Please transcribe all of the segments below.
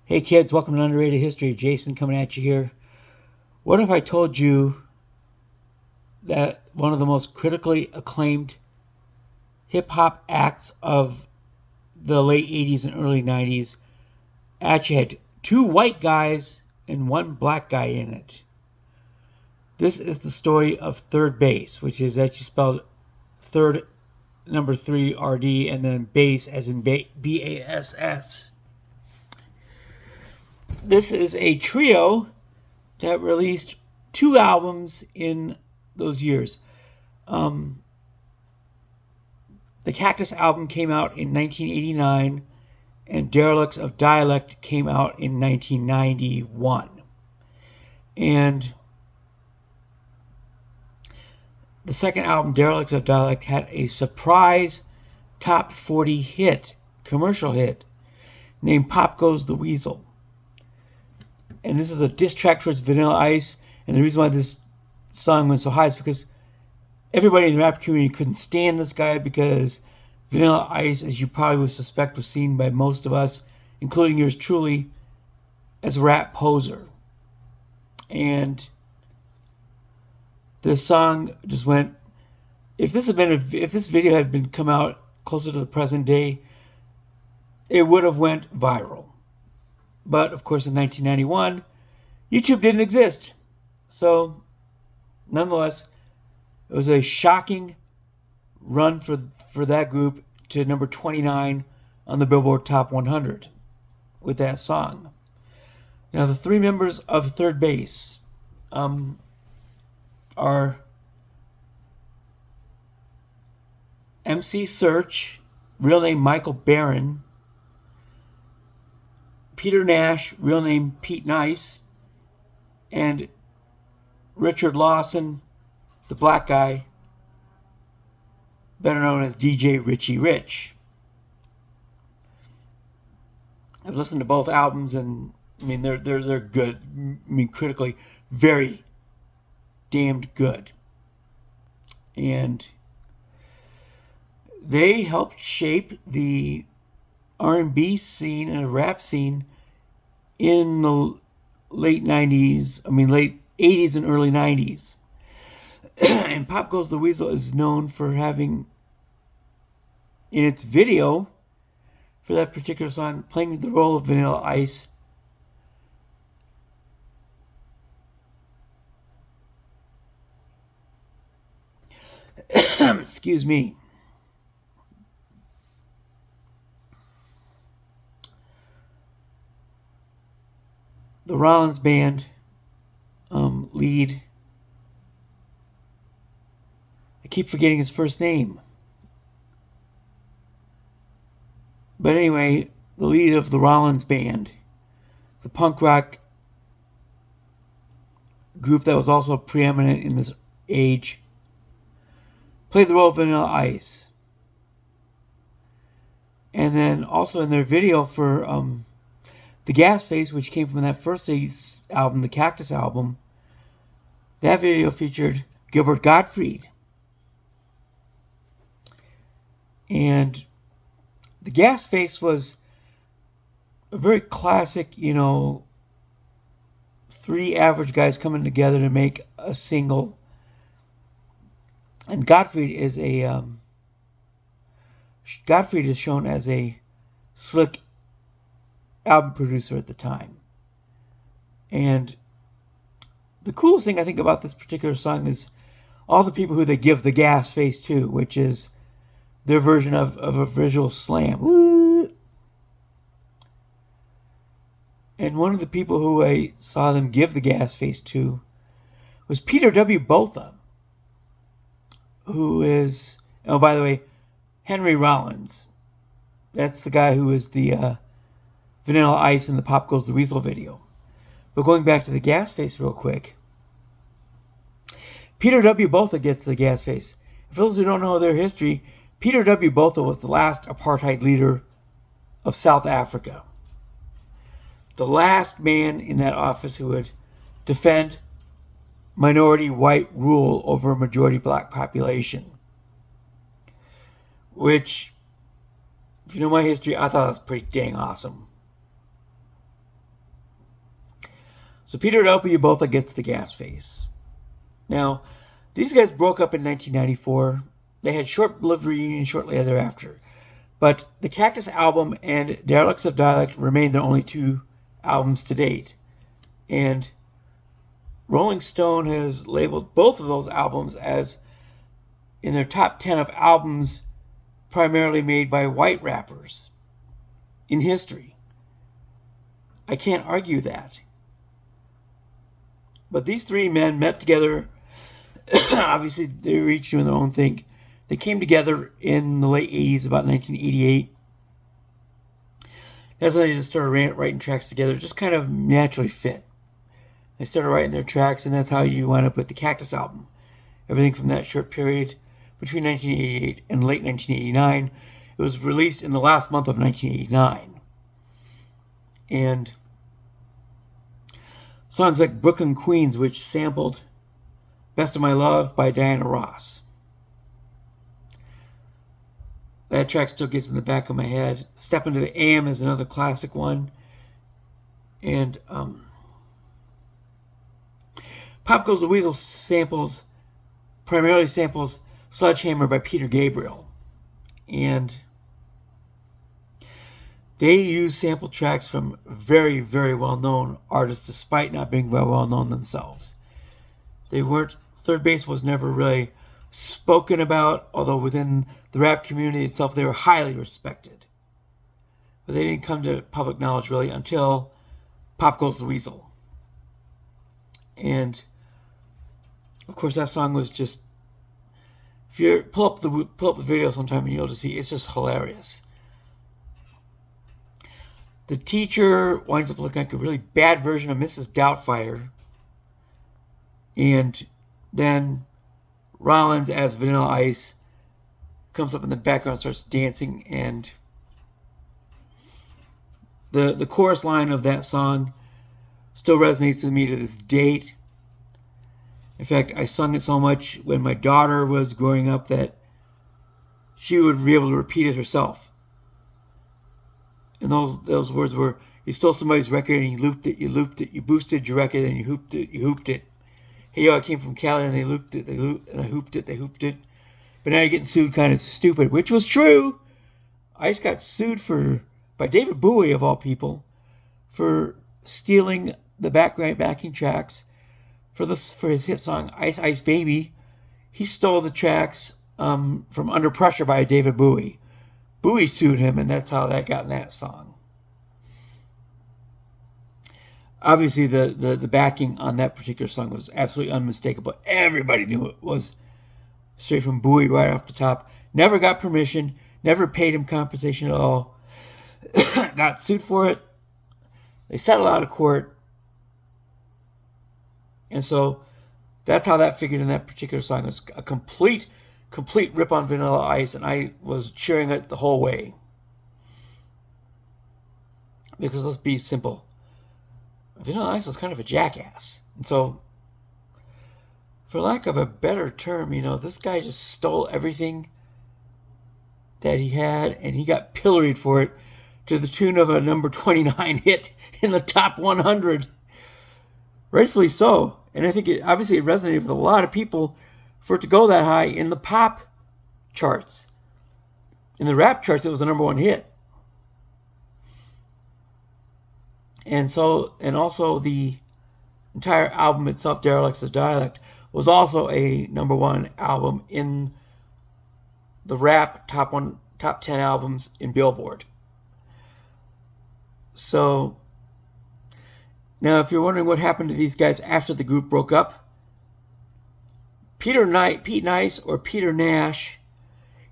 Hey kids, welcome to Underrated History. Jason coming at you here. What if I told you that one of the most critically acclaimed hip hop acts of the late 80s and early 90s actually had two white guys and one black guy in it? This is the story of Third Bass, which is actually spelled third number 3 RD and then bass as in BASS. This is a trio that released 2 albums in those years. The Cactus album came out in 1989, and Derelicts of Dialect came out in 1991. And the second album, Derelicts of Dialect, had a surprise top 40 hit, commercial hit, named Pop Goes the Weasel. And this is a diss track towards Vanilla Ice. And the reason why this song went so high is because everybody in the rap community couldn't stand this guy, because Vanilla Ice, as you probably would suspect, was seen by most of us, including yours truly, as a rap poser. And this song just went. If this video had been come out closer to the present day, it would have went viral. But of course, in 1991, YouTube didn't exist. So, nonetheless, it was a shocking run for that group to number 29 on the Billboard Top 100 with that song. Now, the 3 members of Third Bass are MC Search, real name Michael Barron, Peter Nash, real name Pete Nice, and Richard Lawson, the black guy, better known as DJ Richie Rich. I've listened to both albums, and I mean they're good. I mean, critically, very damned good. And they helped shape the R&B scene and rap scene in the late 90s, late 80s and early 90s. And Pop Goes the Weasel is known for having, in its video for that particular song, playing the role of Vanilla Ice. Excuse me. The Rollins Band lead, I keep forgetting his first name. But anyway, the lead of the Rollins Band, the punk rock group that was also preeminent in this age, played the role of Vanilla Ice. And then also in their video for the Gas Face, which came from that first album, the Cactus album, that video featured Gilbert Gottfried. And the Gas Face was a very classic, 3 average guys coming together to make a single. And Gottfried is shown as a slick album producer at the time. And the coolest thing I think about this particular song is all the people who they give the gas face to, which is their version of a visual slam. Woo! And one of the people who I saw them give the gas face to was Peter W. Botha, who is, oh, by the way, Henry Rollins. That's the guy who is the Vanilla Ice in the Pop Goes the Weasel video. But going back to the gas face real quick, Peter W. Botha gets to the gas face. For those who don't know their history, Peter W. Botha was the last apartheid leader of South Africa. The last man in that office who would defend minority white rule over a majority black population. Which, if you know my history, I thought that was pretty dang awesome. So Peter and Opie, you both against the gas face. Now, these guys broke up in 1994. They had short-lived reunions shortly thereafter. But the Cactus album and Derelicts of Dialect remain their only two albums to date. And Rolling Stone has labeled both of those albums as in their top 10 of albums primarily made by white rappers in history. I can't argue that. But these three men met together. Obviously, they were each doing their own thing. They came together in the late 80s, about 1988. That's when they just started writing tracks together, just kind of naturally fit. They started writing their tracks, and that's how you wind up with the Cactus album. Everything from that short period between 1988 and late 1989. It was released in the last month of 1989. And songs like Brooklyn Queens, which sampled Best of My Love by Diana Ross. That track still gets in the back of my head. Step Into the AM is another classic one. And Pop Goes the Weasel primarily samples Sledgehammer by Peter Gabriel. And they use sample tracks from very, very well-known artists despite not being very well-known themselves. Third Base was never really spoken about, although within the rap community itself they were highly respected. But they didn't come to public knowledge really until Pop Goes the Weasel. And of course that song was just, if you pull up the video sometime and you'll just see it's just hilarious. The teacher winds up looking like a really bad version of Mrs. Doubtfire. And then Rollins as Vanilla Ice comes up in the background, starts dancing, and the chorus line of that song still resonates with me to this date. In fact, I sung it so much when my daughter was growing up that she would be able to repeat it herself. And those words were, you stole somebody's record and you looped it, you boosted your record and you hooped it. Hey, yo, I came from Cali and they looped it, and I hooped it. But now you're getting sued kind of stupid, which was true. Ice got sued by David Bowie, of all people, for stealing the backing tracks for his hit song, Ice Ice Baby. He stole the tracks from Under Pressure by David Bowie. Bowie sued him, and that's how that got in that song. Obviously, the backing on that particular song was absolutely unmistakable. Everybody knew it was straight from Bowie right off the top. Never got permission, never paid him compensation at all. Got sued for it. They settled out of court. And so that's how that figured in that particular song. It was a complete rip on Vanilla Ice, and I was cheering it the whole way. Because let's be simple. Vanilla Ice was kind of a jackass. And so, for lack of a better term, this guy just stole everything that he had, and he got pilloried for it to the tune of a number 29 hit in the top 100. Rightfully so. And I think it resonated with a lot of people for it to go that high in the pop charts. In the rap charts, it was the number one hit. And also the entire album itself, Derelicts of Dialect, was also a number one album in the rap top 10 albums in Billboard. So now, if you're wondering what happened to these guys after the group broke up, Pete Nice, or Peter Nash,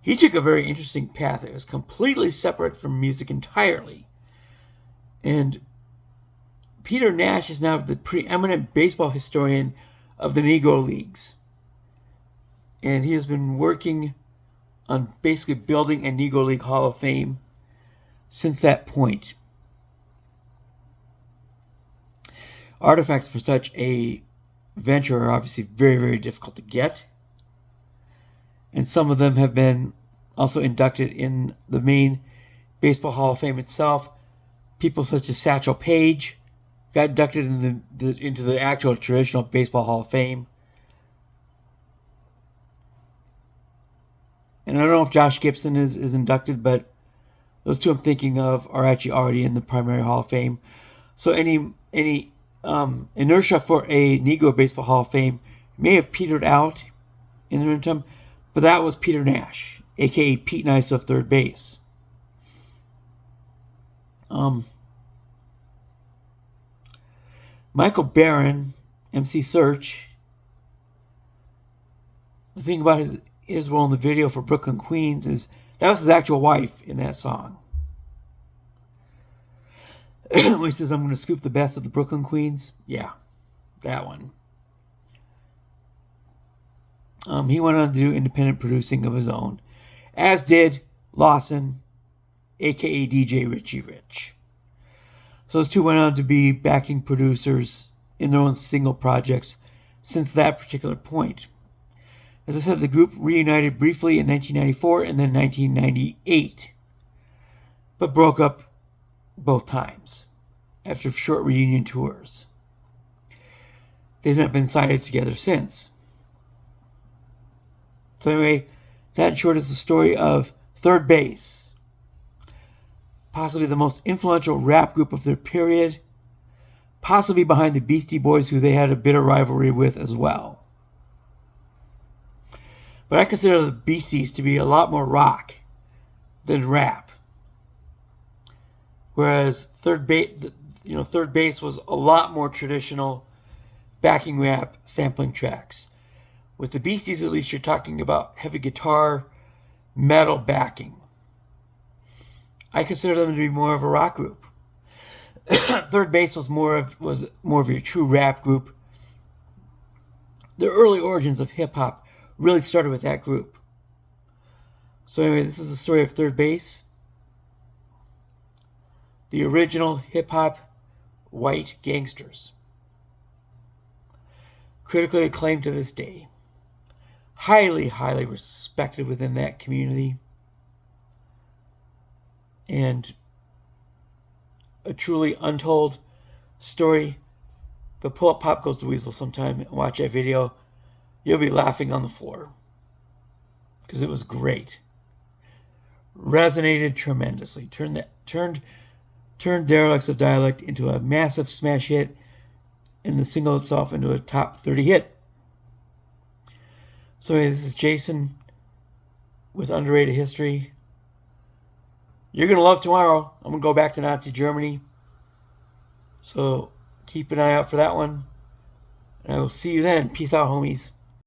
he took a very interesting path. It was completely separate from music entirely. And Peter Nash is now the preeminent baseball historian of the Negro Leagues. And he has been working on basically building a Negro League Hall of Fame since that point. Artifacts for such a venture are obviously very, very difficult to get. And some of them have been also inducted in the main Baseball Hall of Fame itself. People such as Satchel Paige got inducted into the actual traditional Baseball Hall of Fame. And I don't know if Josh Gibson is inducted, but those two I'm thinking of are actually already in the primary Hall of Fame. So any inertia for a Negro Baseball Hall of Fame may have petered out in the interim, but that was Peter Nash, a.k.a. Pete Nice of third base. Michael Barron, MC Search. The thing about his role in the video for Brooklyn Queens is that was his actual wife in that song. When he says, "I'm going to scoop the best of the Brooklyn Queens." Yeah, that one. He went on to do independent producing of his own, as did Lawson, a.k.a. DJ Richie Rich. So those two went on to be backing producers in their own single projects since that particular point. As I said, the group reunited briefly in 1994 and then 1998, but broke up both times after short reunion tours. They've not been sighted together since. So anyway, that in short is the story of Third Base, possibly the most influential rap group of their period, possibly behind the Beastie Boys, who they had a bitter rivalry with as well. But I consider the Beasties to be a lot more rock than rap. Whereas Third Base was a lot more traditional backing rap sampling tracks. With the Beasties, at least, you're talking about heavy guitar, metal backing. I consider them to be more of a rock group. Third Base was more of your true rap group. The early origins of hip hop really started with that group. So anyway, this is the story of Third Base. The original hip hop white gangsters. Critically acclaimed to this day. Highly, highly respected within that community. And a truly untold story. But pull up Pop Goes the Weasel sometime and watch that video. You'll be laughing on the floor. Because it was great. Resonated tremendously. Turned Derelicts of Dialect into a massive smash hit, and the single itself into a top 30 hit. So anyway, this is Jason with Underrated History. You're going to love tomorrow. I'm going to go back to Nazi Germany. So keep an eye out for that one. And I will see you then. Peace out, homies.